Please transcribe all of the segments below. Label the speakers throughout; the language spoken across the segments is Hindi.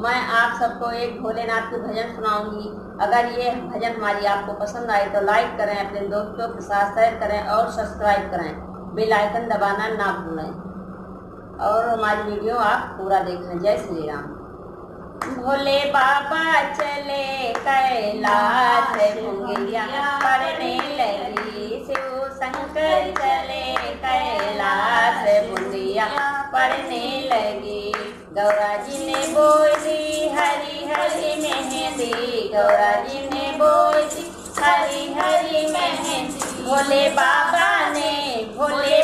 Speaker 1: मैं आप सबको एक भोलेनाथ की भजन सुनाऊंगी। अगर ये भजन हमारी आपको पसंद आए तो लाइक करें, अपने दोस्तों के साथ शेयर करें और सब्सक्राइब करें। बेल आइकन दबाना ना भूलें और हमारी वीडियो आप पूरा देखें। जय श्री राम। भोले बाबा चले कैलाश, मुंगिया पड़ने लगी। शिव शंकर चले कैलाश, मुंगिया पड़ने लगी। गौरा जी ने बोली हरी हरी मेहंदी, गौरा जी ने बोली हरी हरी मेहंदी। भोले बाबा ने बोली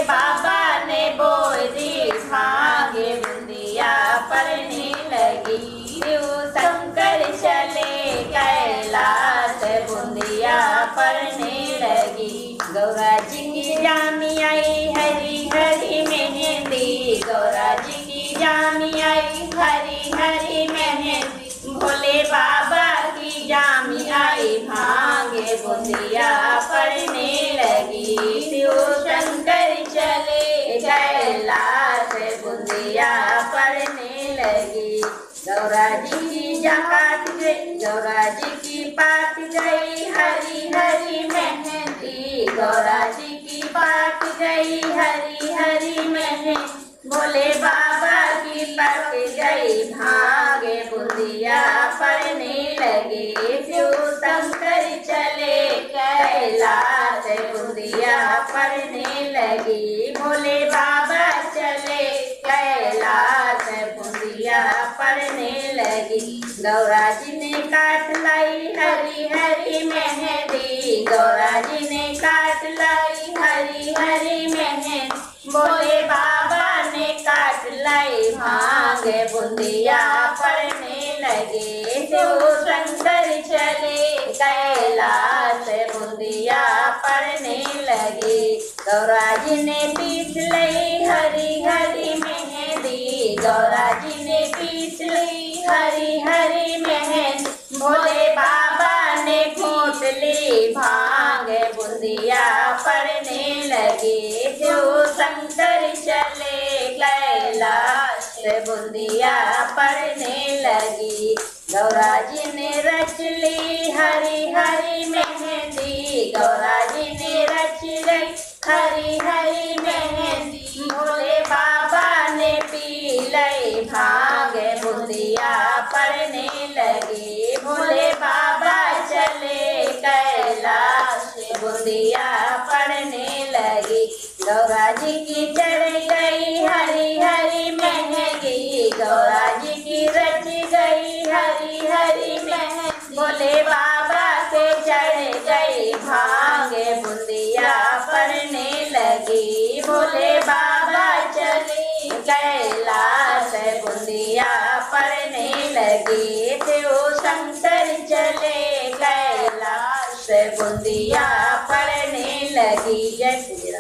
Speaker 1: भागे बुंदिया पड़ने लगी। शिव शंकर चले कैलाश, बुंदिया पड़ने लगी। गौरा जी की जामी आई हरी हरी मेहंदी, गौरा जी की जामी आई हरी हरी मेहंदी। भोले बाबा की जामी आई भागे बुंदिया पड़ने लगी। शिव शंकर चले कैलाश, बुंदिया पड़ने लगी। गौरा जी की जाट गई, गौरा जी की पाट गई हरी हरी मेहंदी, गौरा जी की पाट गई हरी हरी मेहंदी। भोले बाबा की पट गई भागे बुंदिया पड़ने लगे। शिव शंकर चले कैलाश, बुंदिया पड़ने लगी। भोले बाबा चले कैलाश, बुंदिया पड़ने लगी। गौरा जी ने काट लाई हरी हरी मेहंदी, गौरा जी ने काट लाई हरी हरी मेहंदी। भोले बाबा ने काट लाई भागे बुंदिया पड़ने लगे। शिव शंकर चले कैलाश, बुंदिया पड़ने लगे। गौरा जी ने पीस ली हरी हरी मेहंदी, गौरा जी ने पीस ली हरी हरी मेहंदी। भोले बाबा ने घोट ली भागे बुंदिया पड़ने लगे। शिव शंकर चले कैलाश, बुंदिया पड़ने लगी। गौरा जी ने रच ली हरी हरी मेहंदी, गौरा जी ने रच ली हरी हरी मेहंदी। भोले बाबा ने पी ली भागे बुंदिया पड़ने लगी। भोले बाबा चले कैलाश, बुंदिया पड़ने लगी। गौरा जी की चढ़ गई हरी हरी मेहंदी, गौरा जी की रच गई हरी हरी मेहंदी। भोले बाबा से चढ़ गई भागे बुंदिया पड़ने लगी। भोले बाबा चले कैलाश, बुंदिया पड़ने लगी। शिव शंकर चले कैलाश, बुंदिया पड़ने लगी। जय श्री राम।